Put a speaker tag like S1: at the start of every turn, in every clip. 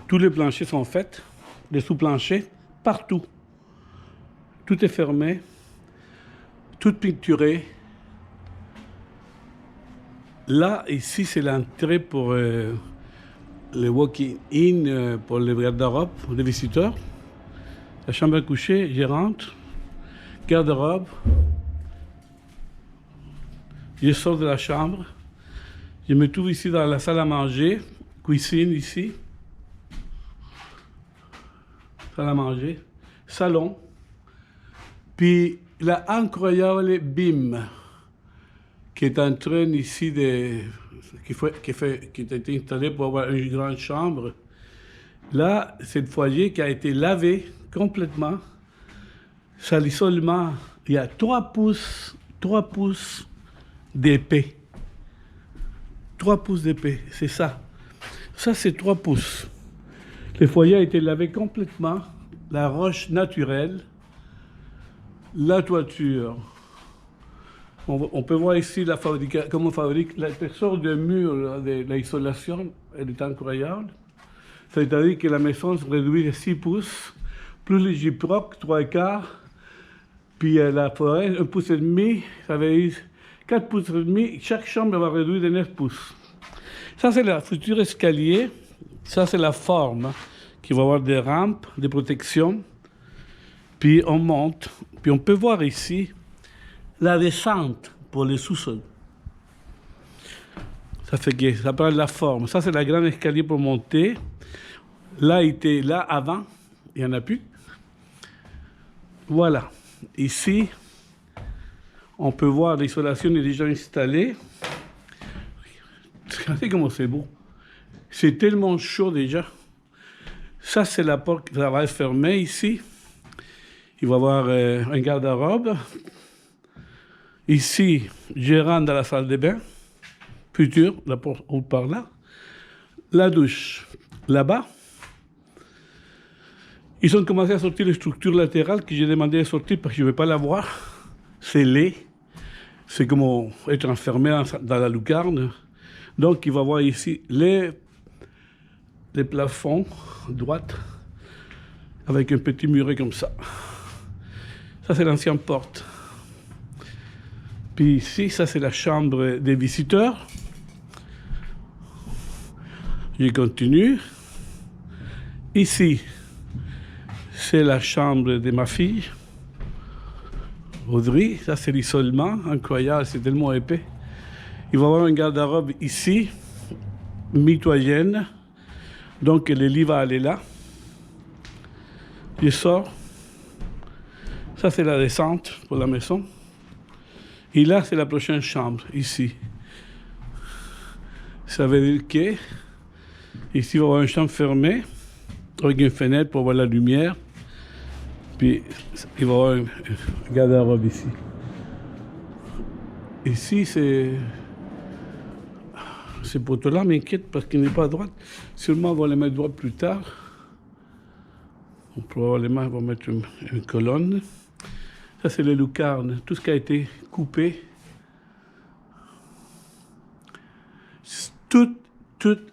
S1: Tous les planchers sont faits, les sous-planchers, partout. Tout est fermé, tout peinturé. Là, ici, c'est l'entrée pour le walk-in, pour les garde-robes, les visiteurs. La chambre à coucher, je rentre, garde-robe. Je sors de la chambre. Je me trouve ici dans la salle à manger, cuisine ici. Salle à manger, salon. Puis la incroyable BIM qui est en train ici qui a été installé pour avoir une grande chambre. Là, c'est le foyer qui a été lavé complètement. Ça l'isolement, il y a 3 pouces d'épais. 3 pouces d'épais, c'est ça. Ça, c'est 3 pouces. Le foyer a été lavé complètement. La roche naturelle. La toiture. On peut voir ici comment on fabrique l'épaisseur de mur de l'isolation. Elle est incroyable. C'est-à-dire que la maison se réduit à 6 pouces, plus les gyproc, 3 quarts, puis la forêt, 1 pouce et demi, ça veut dire 4 pouces et demi. Chaque chambre va réduire de 9 pouces. Ça, c'est le futur escalier. Ça, c'est la forme qui va avoir des rampes, des protections. Puis on monte. Puis on peut voir ici la descente pour les sous-sols. Ça fait que ça prend la forme. Ça, c'est la grande escalier pour monter. Là, il était là avant. Il n'y en a plus. Voilà. Ici, on peut voir l'isolation est déjà installée. Regardez comment c'est beau. C'est tellement chaud déjà. Ça, c'est la porte qui va être fermée ici. Il va y avoir un garde-robe. Ici, je rentre dans la salle de bain. Future, la porte haute par là. La douche, là-bas. Ils ont commencé à sortir les structures latérales que j'ai demandé à sortir parce que je ne vais pas la voir. C'est laid. C'est comme être enfermé dans la lucarne. Donc, il va voir ici les plafonds, droite, avec un petit muret comme ça. Ça, c'est l'ancienne porte. Puis ici, ça, c'est la chambre des visiteurs. Je continue. Ici, c'est la chambre de ma fille, Audrey. Ça, c'est l'isolement. Incroyable, c'est tellement épais. Il va y avoir un garde-robe ici, mitoyenne. Donc, le lit va aller là. Je sors. Ça, c'est la descente pour la maison. Et là, c'est la prochaine chambre, ici. Ça veut dire que ici, il va y avoir une chambre fermée, avec une fenêtre pour voir la lumière. Puis, il va y avoir un garde-robe ici. Ici, ces poteaux-là m'inquiètent parce qu'il n'est pas à droite. Sûrement, on va les mettre droit plus tard. On probablement va mettre une colonne. Ça, c'est les lucarnes. Tout ce qui a été coupé. Tout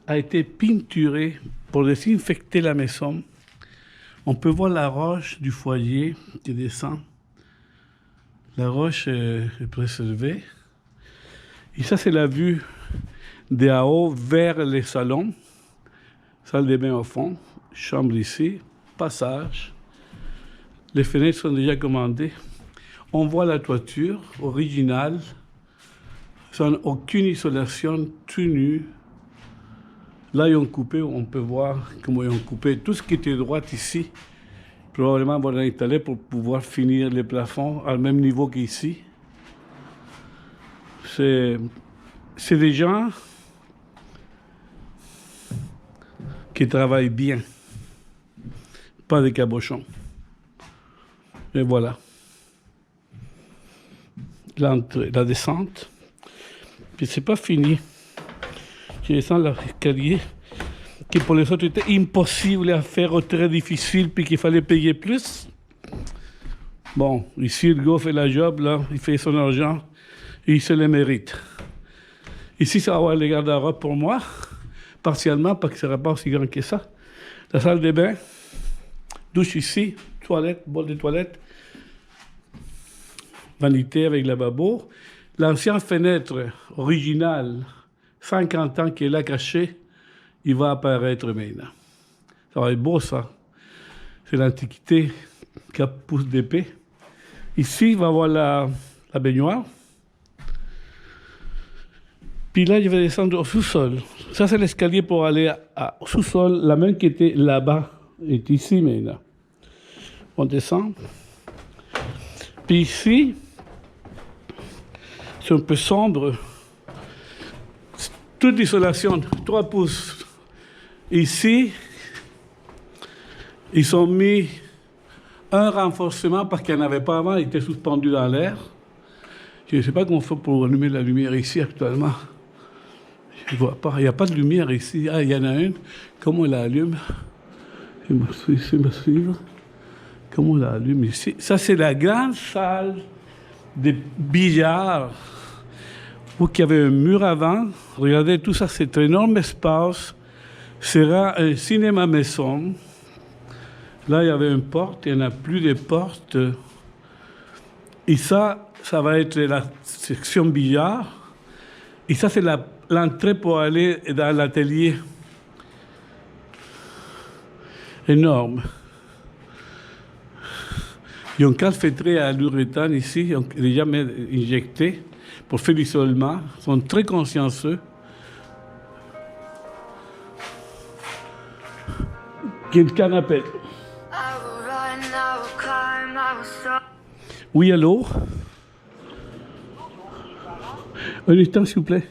S1: a été peinturé pour désinfecter la maison. On peut voir la roche du foyer qui descend. La roche est préservée. Et ça, c'est la vue de haut vers les salons. Salle de bain au fond. Chambre ici. Passage. Les fenêtres sont déjà commandées. On voit la toiture originale, sans aucune isolation, tout nu. Là, ils ont coupé, on peut voir comment ils ont coupé tout ce qui était droit ici. Probablement, on va l'installer pour pouvoir finir les plafonds au même niveau qu'ici. C'est des gens qui travaillent bien, pas des cabochons. Et voilà. L'entrée, la descente. Puis c'est pas fini. Je descends l'escalier qui pour les autres était impossible à faire ou très difficile puis qu'il fallait payer plus. Bon, ici le gars fait la job, là, il fait son argent et il se le mérite. Ici, ça va avoir les garde-robes pour moi partiellement parce que ce ne sera pas aussi grand que ça. La salle de bain, douche ici, toilette, bol de toilette, vanité avec lavabo. L'ancienne fenêtre originale, 50 ans qui est là cachée, il va apparaître maintenant. Ça va être beau, ça. C'est l'Antiquité qui pousse d'épée. Ici, il va y avoir la baignoire. Puis là, je vais descendre au sous-sol. Ça, c'est l'escalier pour aller au sous-sol. La main qui était là-bas est ici maintenant. On descend. Puis ici, c'est un peu sombre. Toute l'isolation, 3 pouces. Ici, ils ont mis un renforcement parce qu'il n'y en avait pas avant, il était suspendu dans l'air. Je ne sais pas comment on fait pour allumer la lumière ici actuellement. Je ne vois pas, il n'y a pas de lumière ici. Ah, il y en a une. Comment on l'allume? Je me suivre. Comment on l'allume ici? Ça, c'est la grande salle de billard où il y avait un mur avant. Regardez, tout ça, c'est un énorme espace. Sera un cinéma maison. Là, il y avait une porte, il n'y en a plus de portes. Et ça va être la section billard. Et ça, c'est l'entrée pour aller dans l'atelier. Énorme. Il y a un calfeutré à l'uréthane ici, ils ont déjà injecté pour faire l'isolement. Ils sont très consciencieux. Il y a une canapé. Oui, allô? Un instant, s'il vous plaît.